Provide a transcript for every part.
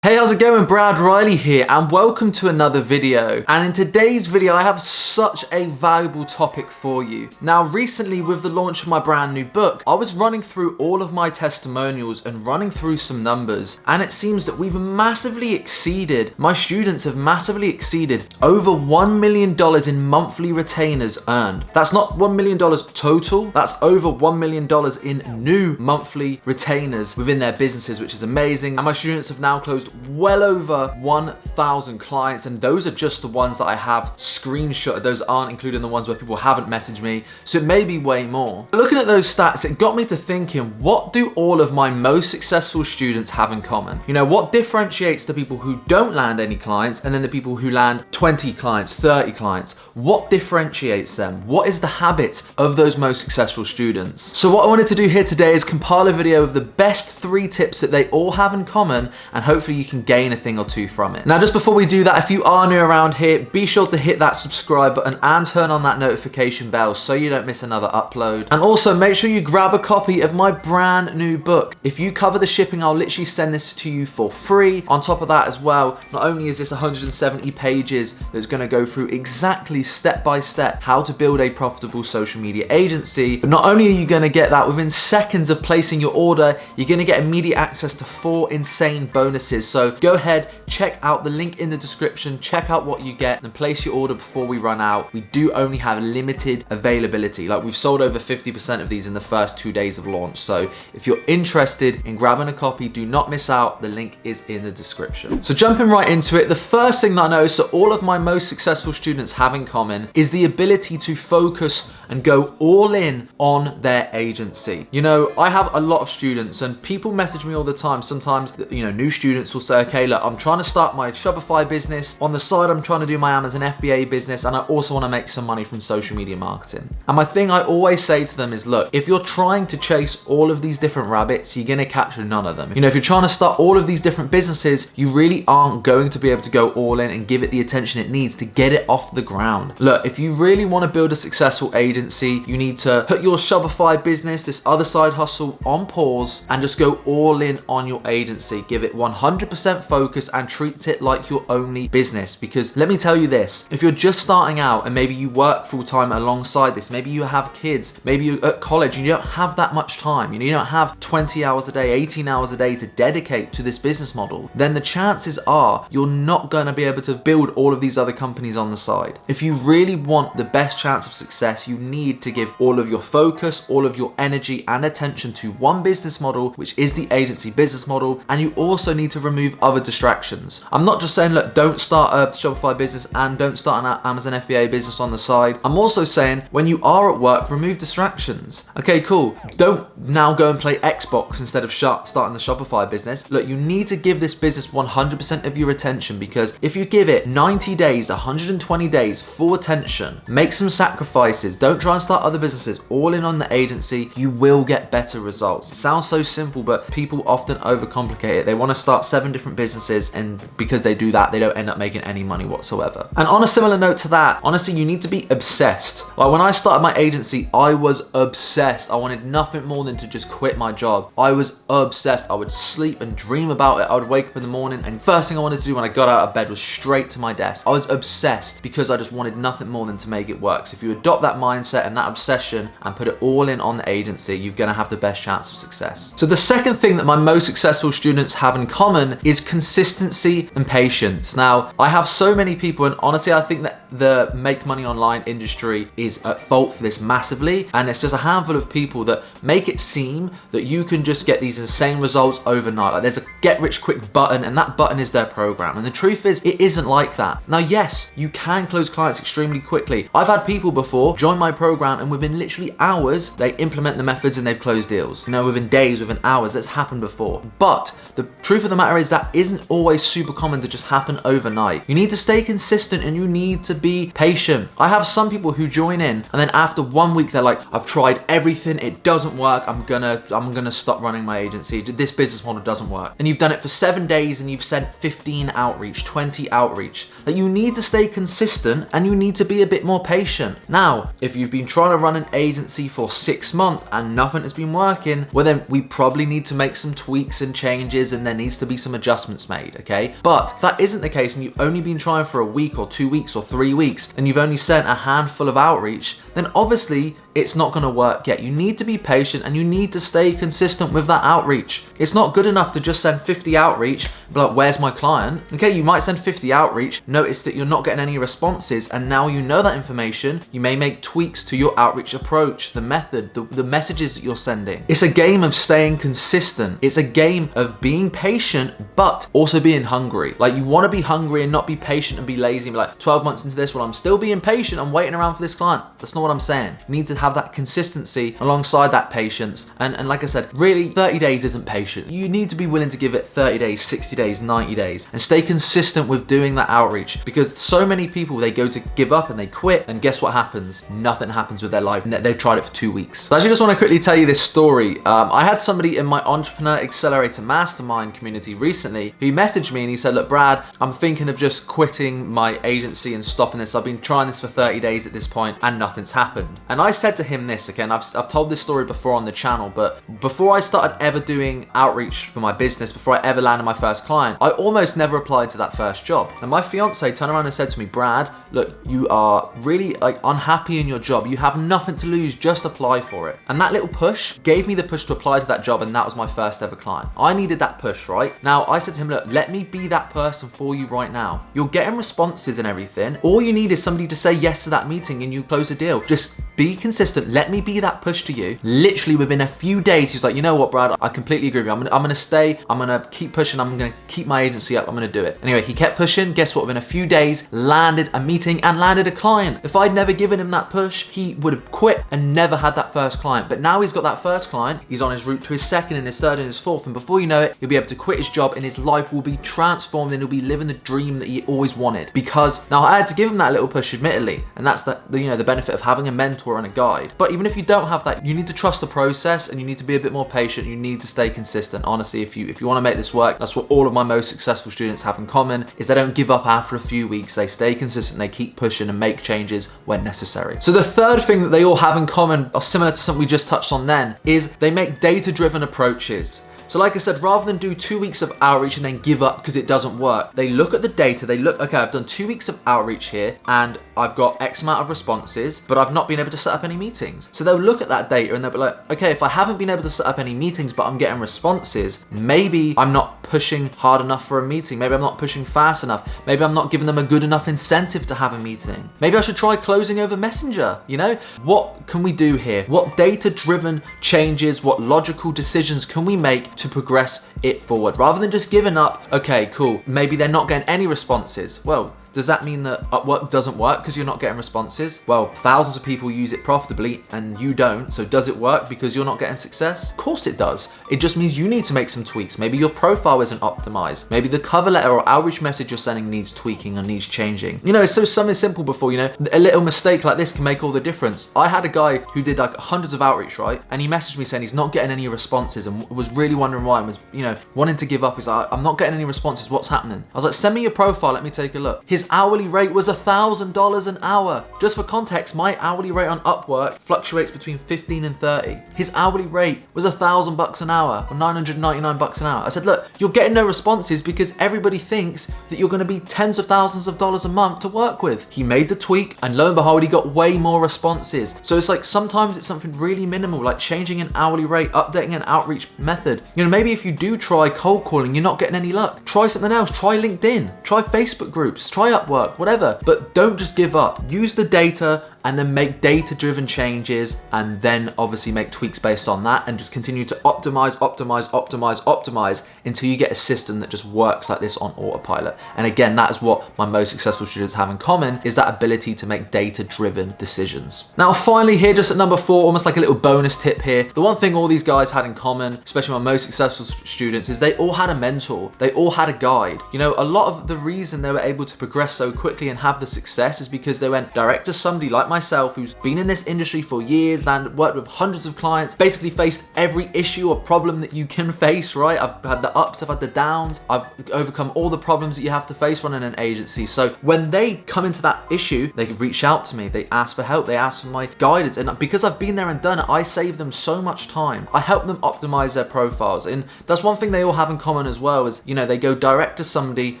Hey, how's it going? Brad Riley here and welcome to another video. And in today's video, I have such a valuable topic for you. Now, recently with the launch of my brand new book, I was running through all of my testimonials and running through some numbers. And it seems that we've massively exceeded, my students have massively exceeded over $1 million in monthly retainers earned. That's not $1 million total, that's over $1 million in new monthly retainers within their businesses, which is amazing. And my students have now closed well over 1,000 clients, and those are just the ones that I have screenshotted. Those aren't including the ones where people haven't messaged me, so it may be way more. But looking at those stats, it got me to thinking, what do all of my most successful students have in common? You know, what differentiates the people who don't land any clients and then the people who land 20 clients, 30 clients? What differentiates them? What is the habit of those most successful students? So what I wanted to do here today is compile a video of the best 3 tips that they all have in common, and hopefully you can gain a thing or two from it. Now, just before we do that, if you are new around here, be sure to hit that subscribe button and turn on that notification bell so you don't miss another upload. And also make sure you grab a copy of my brand new book. If you cover the shipping, I'll literally send this to you for free. On top of that as well, not only is this 170 pages that's going to go through exactly step by step how to build a profitable social media agency, but not only are you going to get that within seconds of placing your order, you're going to get immediate access to 4 insane bonuses. So go ahead, check out the link in the description, check out what you get, and place your order before we run out. We do only have limited availability. Like, we've sold over 50% of these in the first 2 days of launch. So if you're interested in grabbing a copy, do not miss out. The link is in the description. So jumping right into it, the first thing that I noticed that all of my most successful students have in common is the ability to focus and go all in on their agency. You know, I have a lot of students and people message me all the time. Sometimes, you know, new students will say, okay, look, I'm trying to start my Shopify business. On the side, I'm trying to do my Amazon FBA business, and I also want to make some money from social media marketing. And my thing I always say to them is, look, if you're trying to chase all of these different rabbits, you're going to catch none of them. You know, if you're trying to start all of these different businesses, you really aren't going to be able to go all in and give it the attention it needs to get it off the ground. Look, if you really want to build a successful agency, you need to put your Shopify business, this other side hustle, on pause and just go all in on your agency. Give it 100% focus and treat it like your only business. Because let me tell you this, if you're just starting out and maybe you work full time alongside this, maybe you have kids, maybe you're at college and you don't have that much time, you don't have 20 hours a day, 18 hours a day to dedicate to this business model, then the chances are you're not going to be able to build all of these other companies on the side. If you really want the best chance of success, you need to give all of your focus, all of your energy and attention to one business model, which is the agency business model, and you also need to remove other distractions. I'm not just saying, look, don't start a Shopify business and don't start an Amazon FBA business on the side. I'm also saying, when you are at work, remove distractions. Okay, cool. Don't now go and play Xbox instead of starting the Shopify business. Look, you need to give this business 100% of your attention, because if you give it 90 days, 120 days full attention, make some sacrifices, don't try and start other businesses, all in on the agency, you will get better results. It sounds so simple, but people often overcomplicate it. They want to start 7 different businesses, and because they do that, they don't end up making any money whatsoever. And on a similar note to that, honestly, you need to be obsessed. Like, when I started my agency, I was obsessed. I wanted nothing more than to just quit my job. I was obsessed. I would sleep and dream about it. I would wake up in the morning and first thing I wanted to do when I got out of bed was straight to my desk. I was obsessed because I just wanted nothing more than to make it work. So if you adopt that mindset and that obsession and put it all in on the agency, you're going to have the best chance of success. So the second thing that my most successful students have in common is consistency and patience. Now, I have so many people, and honestly, I think that the make money online industry is at fault for this massively, and it's just a handful of people that make it seem that you can just get these insane results overnight. Like, there's a get rich quick button, and that button is their program. And the truth is, it isn't like that. Now, yes, you can close clients extremely quickly. I've had people before join my program, and within literally hours, they implement the methods and they've closed deals. You know, within days, within hours. That's happened before. But the truth of the matter is that isn't always super common to just happen overnight. You need to stay consistent and you need to be patient. I have some people who join in and then after 1 week they're like, I've tried everything, it doesn't work, I'm gonna stop running my agency. This business model doesn't work. And you've done it for 7 days and you've sent 15 outreach, 20 outreach. Like, you need to stay consistent and you need to be a bit more patient. Now, if you've been trying to run an agency for 6 months and nothing has been working, well then we probably need to make some tweaks and changes, and there needs to be some some adjustments made, okay? But if that isn't the case and you've only been trying for a week or 2 weeks or 3 weeks and you've only sent a handful of outreach, then obviously it's not gonna work yet. You need to be patient and you need to stay consistent with that outreach. It's not good enough to just send 50 outreach, but like, where's my client? Okay, you might send 50 outreach, notice that you're not getting any responses, and now you know that information, you may make tweaks to your outreach approach, the method, the messages that you're sending. It's a game of staying consistent. It's a game of being patient, but also being hungry. Like, you wanna be hungry and not be patient and be lazy and be like, 12 months into this, well, I'm still being patient, I'm waiting around for this client. That's not what I'm saying. You need to have that consistency alongside that patience. And like I said, really 30 days isn't patient. You need to be willing to give it 30 days, 60 days, 90 days, and stay consistent with doing that outreach, because so many people, they go to give up and they quit, and guess what happens? Nothing happens with their life. They've tried it for 2 weeks. So I actually just want to quickly tell you this story. I had somebody in my Entrepreneur Accelerator Mastermind community recently who messaged me and he said, look, Brad, I'm thinking of just quitting my agency and stopping this. I've been trying this for 30 days at this point and nothing's happened. And I said to him this, again, I've told this story before on the channel, but before I started ever doing outreach for my business, before I ever landed my first client, I almost never applied to that first job. And my fiance turned around and said to me, Brad, look, you are really like unhappy in your job. You have nothing to lose, just apply for it. And that little push gave me the push to apply to that job, and that was my first ever client. I needed that push, right? Now I said to him, look, let me be that person for you right now. You're getting responses and everything. All you need is somebody to say yes to that meeting and you close a deal. Just be consistent. Let me be that push to you. Literally within a few days, he's like, you know what, Brad, I completely agree with you. I'm gonna stay. I'm gonna keep pushing. I'm gonna keep my agency up. I'm gonna do it. Anyway, he kept pushing. Guess what? Within a few days, landed a meeting and landed a client. If I'd never given him that push, he would have quit and never had that first client. But now he's got that first client. He's on his route to his second and his third and his fourth. And before you know it, he'll be able to quit his job and his life will be transformed and he'll be living the dream that he always wanted. Because now I had to give him that little push, admittedly, and that's the benefit of having a mentor and a guide. But even if you don't have that, you need to trust the process and you need to be a bit more patient. You need to stay consistent. Honestly, if you want to make this work, that's what all of my most successful students have in common, is they don't give up after a few weeks. They stay consistent, they keep pushing and make changes when necessary. So the third thing that they all have in common, or similar to something we just touched on then, is they make data-driven approaches. So like I said, rather than do 2 weeks of outreach and then give up because it doesn't work, they look at the data, they look, okay, I've done 2 weeks of outreach here and I've got X amount of responses, but I've not been able to set up any meetings. So they'll look at that data and they'll be like, okay, if I haven't been able to set up any meetings, but I'm getting responses, maybe I'm not pushing hard enough for a meeting. Maybe I'm not pushing fast enough. Maybe I'm not giving them a good enough incentive to have a meeting. Maybe I should try closing over Messenger, you know? What can we do here? What data-driven changes, what logical decisions can we make to progress it forward? Rather than just giving up, okay, cool, maybe they're not getting any responses. Well, does that mean that Upwork doesn't work because you're not getting responses? Well, thousands of people use it profitably and you don't. So does it work because you're not getting success? Of course it does. It just means you need to make some tweaks. Maybe your profile isn't optimized. Maybe the cover letter or outreach message you're sending needs tweaking or needs changing. You know, it's so something simple before, you know, a little mistake like this can make all the difference. I had a guy who did like hundreds of outreach, right? And he messaged me saying he's not getting any responses and was really wondering why and was, you know, wanting to give up. He's like, I'm not getting any responses. What's happening? I was like, send me your profile. Let me take a look. His hourly rate was $1,000 an hour. Just for context, my hourly rate on Upwork fluctuates between 15 and 30. His hourly rate was $1,000 an hour or $999 an hour. I said, look, you're getting no responses because everybody thinks that you're gonna be tens of thousands of dollars a month to work with. He made the tweak and lo and behold, he got way more responses. So it's like, sometimes it's something really minimal, like changing an hourly rate, updating an outreach method. You know, maybe if you do try cold calling, you're not getting any luck. Try something else, try LinkedIn, try Facebook groups, try Upwork, whatever. But don't just give up. Use the data and then make data-driven changes and then obviously make tweaks based on that and just continue to optimize until you get a system that just works like this on autopilot. And again, that is what my most successful students have in common, is that ability to make data-driven decisions. Now, finally here, just at number 4, almost like a little bonus tip here. The one thing all these guys had in common, especially my most successful students, is they all had a mentor. They all had a guide. You know, a lot of the reason they were able to progress so quickly and have the success is because they went direct to somebody like myself, who's been in this industry for years, worked with hundreds of clients, basically faced every issue or problem that you can face, right? I've had the ups, I've had the downs, I've overcome all the problems that you have to face running an agency. So when they come into that issue, they reach out to me, they ask for help, they ask for my guidance. And because I've been there and done it, I save them so much time. I help them optimize their profiles. And that's one thing they all have in common as well is, you know, they go direct to somebody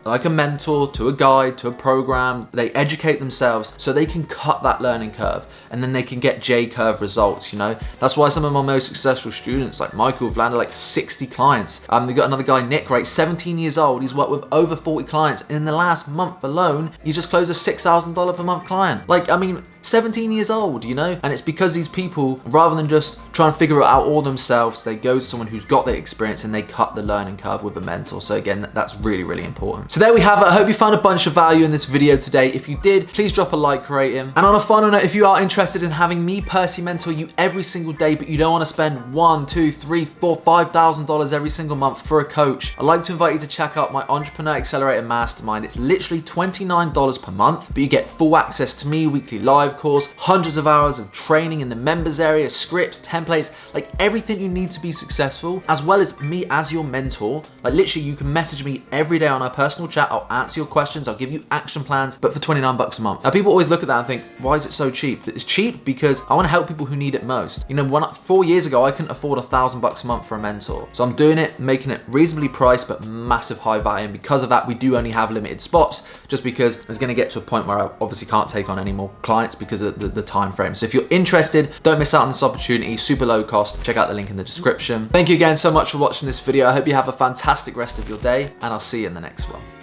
like a mentor, to a guide, to a program. They educate themselves so they can cut that learning curve, and then they can get J-curve results, you know? That's why some of my most successful students, like Michael, have landed like 60 clients. They got another guy, Nick, right, 17 years old. He's worked with over 40 clients. And in the last month alone, he just closed a $6,000 per month client. Like, I mean, 17 years old, you know? And it's because these people, rather than just trying to figure it out all themselves, they go to someone who's got the experience and they cut the learning curve with a mentor. So again, that's really, really important. So there we have it. I hope you found a bunch of value in this video today. If you did, please drop a like rating. And on a final note, if you are interested in having me personally mentor you every single day, but you don't want to spend $1, $2, $3, $4, $5,000 every single month for a coach, I'd like to invite you to check out my Entrepreneur Accelerator Mastermind. It's literally $29 per month, but you get full access to me, weekly live course, hundreds of hours of training in the members area, scripts, templates, like everything you need to be successful, as well as me as your mentor. Like literally you can message me every day on our personal chat. I'll answer your questions. I'll give you action plans, but for $29 a month. Now people always look at that and think, why is it so cheap? It's cheap because I want to help people who need it most. You know, 4 years ago, I couldn't afford $1,000 a month for a mentor. So I'm doing it, making it reasonably priced, but massive high value. And because of that, we do only have limited spots, just because it's going to get to a point where I obviously can't take on any more clients because of the time frame. So if you're interested, don't miss out on this opportunity. Super low cost. Check out the link in the description. Thank you again so much for watching this video. I hope you have a fantastic rest of your day, and I'll see you in the next one.